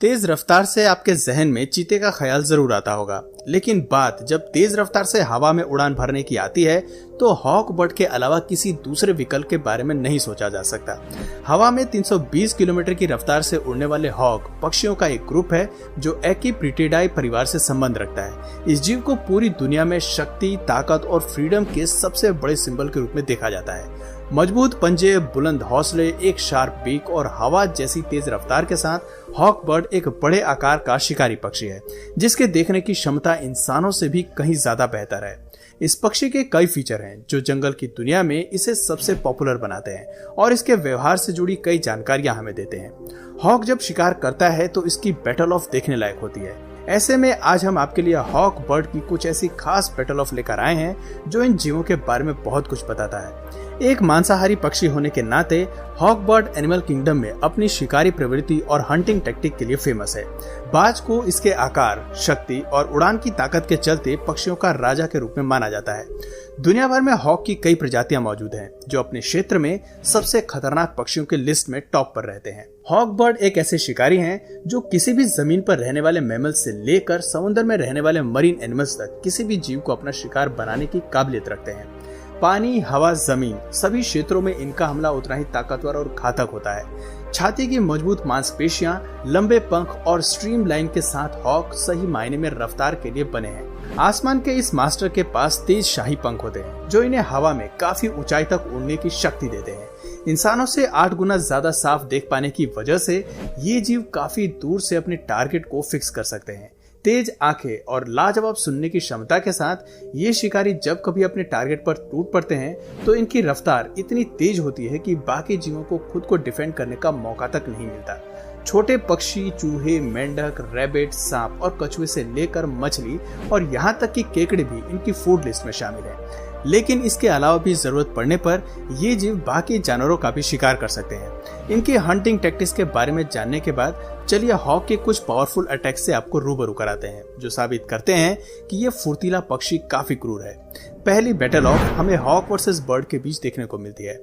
तेज रफ्तार से आपके जहन में चीते का ख्याल जरूर आता होगा, लेकिन बात जब तेज रफ्तार से हवा में उड़ान भरने की आती है तो हॉक बर्ड के अलावा किसी दूसरे विकल्प के बारे में नहीं सोचा जा सकता। हवा में 320 किलोमीटर की रफ्तार से उड़ने वाले हॉक पक्षियों का एक ग्रुप है जो एक्विप्रिटिडाई परिवार से संबंध रखता है। इस जीव को पूरी दुनिया में शक्ति, ताकत और फ्रीडम के सबसे बड़े सिंबल के रूप में देखा जाता है। मजबूत पंजे, बुलंद हौसले, एक शार्प बीक और हवा जैसी तेज रफ्तार के साथ हॉक बर्ड एक बड़े आकार का शिकारी पक्षी है जिसके देखने की क्षमता इंसानों से भी कहीं ज्यादा बेहतर है। इस पक्षी के कई फीचर हैं जो जंगल की दुनिया में इसे सबसे पॉपुलर बनाते हैं और इसके व्यवहार से जुड़ी कई जानकारियां हमें देते हैं। हॉक जब शिकार करता है तो इसकी बैटल ऑफ देखने लायक होती है। ऐसे में आज हम आपके लिए हॉक बर्ड की कुछ ऐसी खास बैटल ऑफ लेकर आए हैं जो इन जीवों के बारे में बहुत कुछ बताता है। एक मांसाहारी पक्षी होने के नाते हॉक बर्ड एनिमल किंगडम में अपनी शिकारी प्रवृत्ति और हंटिंग टेक्निक के लिए फेमस है। बाज को इसके आकार, शक्ति और उड़ान की ताकत के चलते पक्षियों का राजा के रूप में माना जाता है। दुनिया भर में हॉक की कई प्रजातियां मौजूद हैं जो अपने क्षेत्र में सबसे खतरनाक पक्षियों के लिस्ट में टॉप पर रहते हैं। हॉक बर्ड एक ऐसे शिकारी हैं जो किसी भी जमीन पर रहने वाले मैमल से लेकर समुद्र में रहने वाले मरीन एनिमल्स तक किसी भी जीव को अपना शिकार बनाने की काबिलियत रखते हैं। पानी, हवा, जमीन सभी क्षेत्रों में इनका हमला उतना ही ताकतवर और घातक होता है। छाती की मजबूत मांसपेशियां, लंबे पंख और स्ट्रीमलाइन के साथ हॉक सही मायने में रफ्तार के लिए बने हैं। आसमान के इस मास्टर के पास तेज शाही पंख होते हैं जो इन्हें हवा में काफी ऊंचाई तक उड़ने की शक्ति देते हैं। इंसानों से 8 गुना ज्यादा साफ देख पाने की वजह से ये जीव काफी दूर से अपने टारगेट को फिक्स कर सकते हैं। तेज आंखें और लाजवाब सुनने की क्षमता के साथ ये शिकारी जब कभी अपने टारगेट पर टूट पड़ते हैं तो इनकी रफ्तार इतनी तेज होती है कि बाकी जीवों को खुद को डिफेंड करने का मौका तक नहीं मिलता। छोटे पक्षी, चूहे, मेंढक, रैबिट, सांप और कछुए से लेकर मछली और यहाँ तक कि केकड़े भी इनकी फूड लिस्ट में शामिल है। लेकिन इसके अलावा भी जरूरत पड़ने पर ये जीव बाकी जानवरों का भी शिकार कर सकते हैं। इनकी हंटिंग टैक्टिक्स के बारे में जानने के बाद चलिए हॉक के कुछ पावरफुल अटैक से आपको रूबरू कराते हैं जो साबित करते हैं कि ये फुर्तीला पक्षी काफी क्रूर है। पहली बैटल ऑफ हमें हॉक वर्सेस बर्ड के बीच देखने को मिलती है।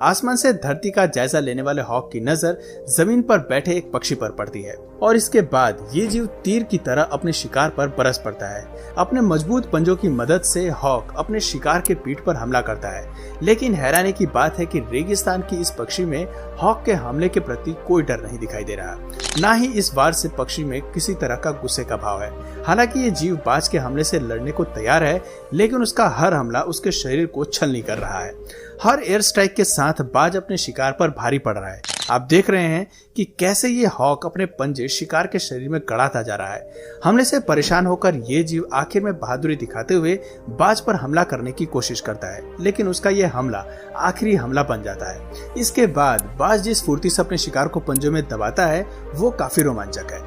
आसमान से धरती का जायजा लेने वाले हॉक की नजर जमीन पर बैठे एक पक्षी पर पड़ती है और इसके बाद ये जीव तीर की तरह अपने शिकार पर बरस पड़ता है। अपने मजबूत पंजों की मदद से हॉक अपने शिकार के पीठ पर हमला करता है, लेकिन हैरानी की बात है कि रेगिस्तान की इस पक्षी में हॉक के हमले के प्रति कोई डर नहीं दिखाई दे रहा, ना ही इस वार से पक्षी में किसी तरह का गुस्से का भाव है। हालांकि ये जीव बाज के हमले से लड़ने को तैयार है, लेकिन उसका हर हमला उसके शरीर को छलनी कर रहा है। हर एयर स्ट्राइक के साथ बाज अपने शिकार पर भारी पड़ रहा है। आप देख रहे हैं कि कैसे ये हॉक अपने पंजे शिकार के शरीर में गड़ाता जा रहा है। हमले से परेशान होकर ये जीव आखिर में बहादुरी दिखाते हुए बाज पर हमला करने की कोशिश करता है, लेकिन उसका ये हमला आखिरी हमला बन जाता है। इसके बाद बाज जिस फुर्ती से अपने शिकार को पंजों में दबाता है वो काफी रोमांचक है।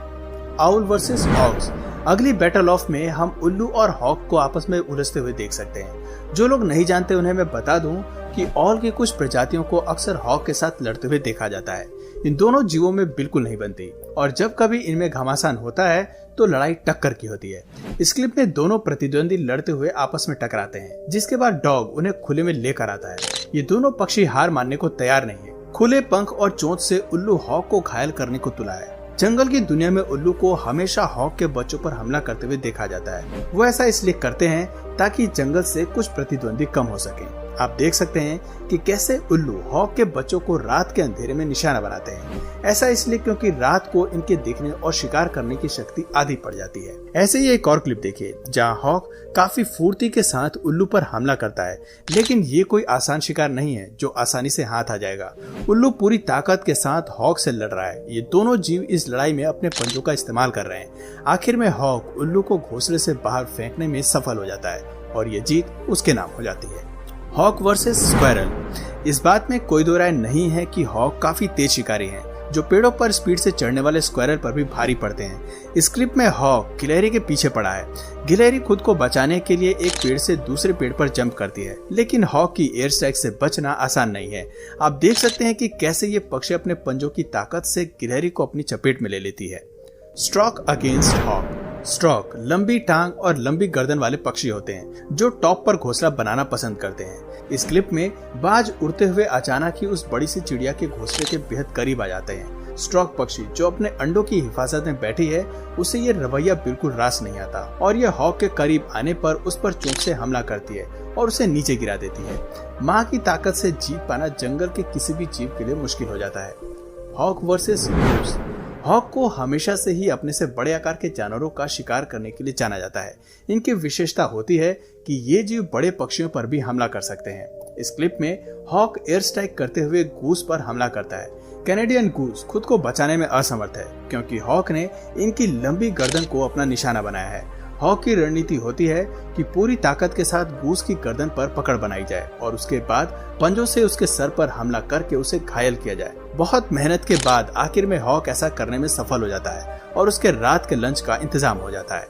Owl versus hawks. अगली बैटल ऑफ में हम उल्लू और हॉक को आपस में उलझते हुए देख सकते हैं। जो लोग नहीं जानते उन्हें मैं बता दूं कि ऑल की कुछ प्रजातियों को अक्सर हॉक के साथ लड़ते हुए देखा जाता है। इन दोनों जीवों में बिल्कुल नहीं बनती और जब कभी इनमें घमासान होता है तो लड़ाई टक्कर की होती है। इस क्लिप में दोनों प्रतिद्वंदी लड़ते हुए आपस में टकराते हैं, जिसके बाद डॉग उन्हें खुले में लेकर आता है। ये दोनों पक्षी हार मानने को तैयार नहीं है। खुले पंख और चोंच से उल्लू हॉक को घायल करने को तुला है। जंगल की दुनिया में उल्लू को हमेशा हॉक के बच्चों पर हमला करते हुए देखा जाता है। वो ऐसा इसलिए करते हैं ताकि जंगल से कुछ प्रतिद्वंदी कम हो सके। आप देख सकते हैं कि कैसे उल्लू हॉक के बच्चों को रात के अंधेरे में निशाना बनाते हैं। ऐसा इसलिए क्योंकि रात को इनके देखने और शिकार करने की शक्ति आधी पड़ जाती है। ऐसे ही एक और क्लिप देखिए जहां हॉक काफी फुर्ती के साथ उल्लू पर हमला करता है, लेकिन ये कोई आसान शिकार नहीं है जो आसानी से हाथ आ जाएगा। उल्लू पूरी ताकत के साथ हॉक से लड़ रहा है। ये दोनों जीव इस लड़ाई में अपने पंजों का इस्तेमाल कर रहे हैं। आखिर में हॉक उल्लू को घोंसले से बाहर फेंकने में सफल हो जाता है और ये जीत उसके नाम हो जाती है। Hawk versus squirrel. इस बात में कोई दो राय नहीं है कि हॉक काफी तेज शिकारी हैं, जो पेड़ों पर स्पीड से चढ़ने वाले स्क्वायरल पर भी भारी पड़ते हैं। इस क्लिप में हॉक गिलहरी के पीछे पड़ा है। गिलहरी खुद को बचाने के लिए एक पेड़ से दूसरे पेड़ पर जंप करती है, लेकिन हॉक की एयर स्ट्राइक से बचना आसान नहीं है। आप देख सकते हैं कि कैसे ये पक्षी अपने पंजों की ताकत से गिलहरी को अपनी चपेट में ले लेती है। Stroke against hoc. स्ट्रोक लंबी टांग और लंबी गर्दन वाले पक्षी होते हैं जो टॉप पर घोंसला बनाना पसंद करते हैं। इस क्लिप में बाज उड़ते हुए अचानक ही उस बड़ी सी चिड़िया के घोंसले के बेहद करीब आ जाते हैं। स्ट्रॉक पक्षी जो अपने अंडों की हिफाजत में बैठी है, उसे ये रवैया बिल्कुल रास नहीं आता और ये हॉक के करीब आने पर उस पर चोंच से हमला करती है और उसे नीचे गिरा देती है। माँ की ताकत से जीत पाना जंगल के किसी भी जीव के लिए मुश्किल हो जाता है। Hawk versus goose. हॉक को हमेशा से ही अपने से बड़े आकार के जानवरों का शिकार करने के लिए जाना जाता है। इनकी विशेषता होती है कि ये जीव बड़े पक्षियों पर भी हमला कर सकते हैं। इस क्लिप में हॉक एयर स्ट्राइक करते हुए गूस पर हमला करता है। कैनेडियन गूस खुद को बचाने में असमर्थ है क्योंकि हॉक ने इनकी लंबी गर्दन को अपना निशाना बनाया है। हॉक की रणनीति होती है कि पूरी ताकत के साथ गूस की गर्दन पर पकड़ बनाई जाए और उसके बाद पंजों से उसके सर पर हमला करके उसे घायल किया जाए। बहुत मेहनत के बाद आखिर में हॉक ऐसा करने में सफल हो जाता है और उसके रात के लंच का इंतजाम हो जाता है।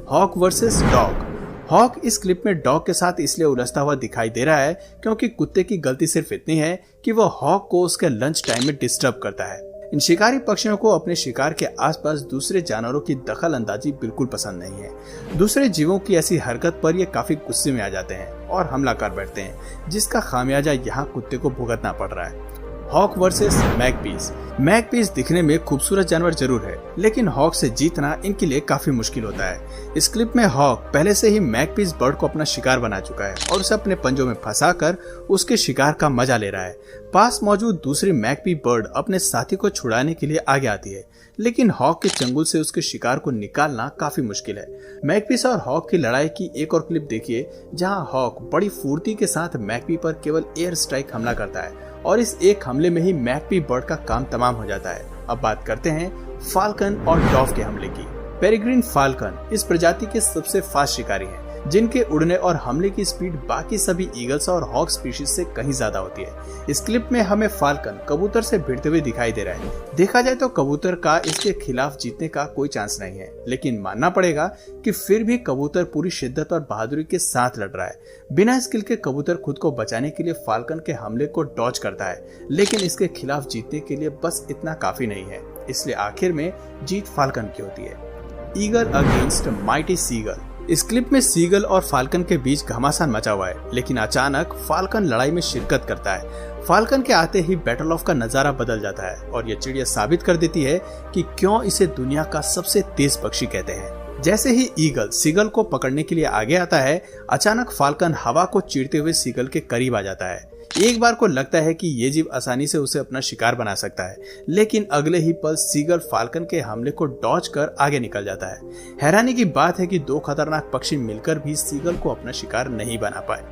Hawk versus dog. हॉक इस क्लिप में डॉग के साथ इसलिए उलझता हुआ दिखाई दे रहा है क्योंकि कुत्ते की गलती सिर्फ इतनी है कि वो हॉक को उसके लंच टाइम में डिस्टर्ब करता है। इन शिकारी पक्षियों को अपने शिकार के आसपास दूसरे जानवरों की दखल अंदाजी बिल्कुल पसंद नहीं है। दूसरे जीवों की ऐसी हरकत पर ये काफी गुस्से में आ जाते हैं और हमला कर बैठते हैं, जिसका खामियाजा यहाँ कुत्ते को भुगतना पड़ रहा है। Hawk versus मैगपीज। मैगपीज दिखने में खूबसूरत जानवर जरूर है, लेकिन हॉक से जीतना इनके लिए काफी मुश्किल होता है। इस क्लिप में हॉक पहले से ही मैगपीज बर्ड को अपना शिकार बना चुका है और उसे अपने पंजों में फंसाकर उसके शिकार का मजा ले रहा है। पास मौजूद दूसरी मैगपी बर्ड अपने साथी को छुड़ाने के लिए आगे आती है, लेकिन हॉक के चंगुल से उसके शिकार को निकालना काफी मुश्किल है। मैगपीस और हॉक की लड़ाई की एक और क्लिप देखिए, जहां हॉक बड़ी फुर्ती के साथ मैगपी पर केवल एयर स्ट्राइक हमला करता है और इस एक हमले में ही मैगपी बर्ड का काम तमाम हो जाता है। अब बात करते हैं फाल्कन और डॉव के हमले की। पेरिग्रीन फाल्कन इस प्रजाति के सबसे फास्ट शिकारी हैं, जिनके उड़ने और हमले की स्पीड बाकी सभी ईगल्स और हॉक स्पीशीज से कहीं ज्यादा होती है। इस क्लिप में हमें फाल्कन कबूतर से भिड़ते हुए दिखाई दे रहा है। देखा जाए तो कबूतर का इसके खिलाफ जीतने का कोई चांस नहीं है, लेकिन मानना पड़ेगा कि फिर भी कबूतर पूरी शिद्दत और बहादुरी के साथ लड़ रहा है। बिना स्किल के कबूतर खुद को बचाने के लिए फाल्कन के हमले को डॉज करता है, लेकिन इसके खिलाफ जीतने के लिए बस इतना काफी नहीं है, इसलिए आखिर में जीत फाल्कन की होती है। Eagle against mighty seagull. इस क्लिप में सीगल और फाल्कन के बीच घमासान मचा हुआ है, लेकिन अचानक फाल्कन लड़ाई में शिरकत करता है। फाल्कन के आते ही बैटल ऑफ का नजारा बदल जाता है और यह चिड़िया साबित कर देती है कि क्यों इसे दुनिया का सबसे तेज पक्षी कहते हैं। जैसे ही ईगल सीगल को पकड़ने के लिए आगे आता है, अचानक फाल्कन हवा को चीरते हुए सीगल के करीब आ जाता है। एक बार को लगता है कि ये जीव आसानी से उसे अपना शिकार बना सकता है, लेकिन अगले ही पल सीगल फाल्कन के हमले को डॉज कर आगे निकल जाता है। हैरानी की बात है कि दो खतरनाक पक्षी मिलकर भी सीगल को अपना शिकार नहीं बना पाए।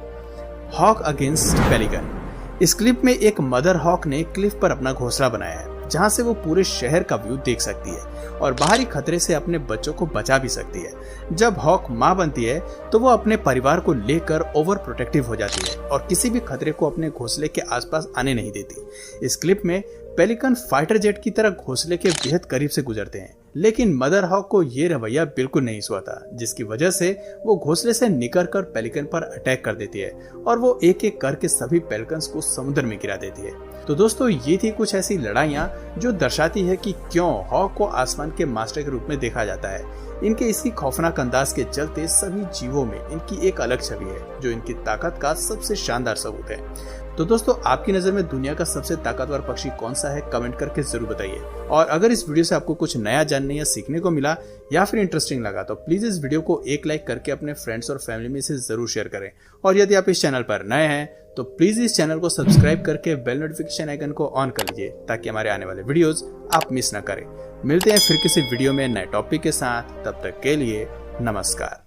Hawk against pelican. इस क्लिप में एक मदर हॉक ने क्लिफ पर अपना घोंसला बनाया है, जहां से वो पूरे शहर का व्यू देख सकती है और बाहरी खतरे से अपने बच्चों को बचा भी सकती है। जब हॉक मां बनती है तो वो अपने परिवार को लेकर ओवर प्रोटेक्टिव हो जाती है और किसी भी खतरे को अपने घोंसले के आसपास आने नहीं देती। इस क्लिप में पेलिकन फाइटर जेट की तरह घोंसले के बेहद करीब से गुजरते हैं, लेकिन मदर हॉक को ये रवैया बिल्कुल नहीं सुहाता, जिसकी वजह से वो घोंसले से निकलकर पेलिकन पर अटैक कर देती है और वो एक एक करके सभी पेलिकन्स को समुद्र में गिरा देती है। तो दोस्तों, ये थी कुछ ऐसी लड़ाइयाँ जो दर्शाती है कि क्यों हॉक को आसमान के मास्टर के रूप में देखा जाता है। इनके इसी खौफनाक अंदाज के चलते सभी जीवों में इनकी एक अलग छवि है, जो इनकी ताकत का सबसे शानदार सबूत है। तो दोस्तों, आपकी नजर में दुनिया का सबसे ताकतवर पक्षी कौन सा है, कमेंट करके जरूर बताइए। और अगर इस वीडियो से आपको कुछ नया जानने या सीखने को मिला या फिर इंटरेस्टिंग लगा, तो प्लीज इस वीडियो को एक लाइक करके अपने फ्रेंड्स और फैमिली में इसे जरूर शेयर करें। और यदि आप इस चैनल पर नए हैं तो प्लीज इस चैनल को सब्सक्राइब करके बेल नोटिफिकेशन आइकन को ऑन कर लीजिए, ताकि हमारे आने वाले वीडियोस आप मिस न करें। मिलते हैं फिर किसी वीडियो में नए टॉपिक के साथ, तब तक के लिए नमस्कार।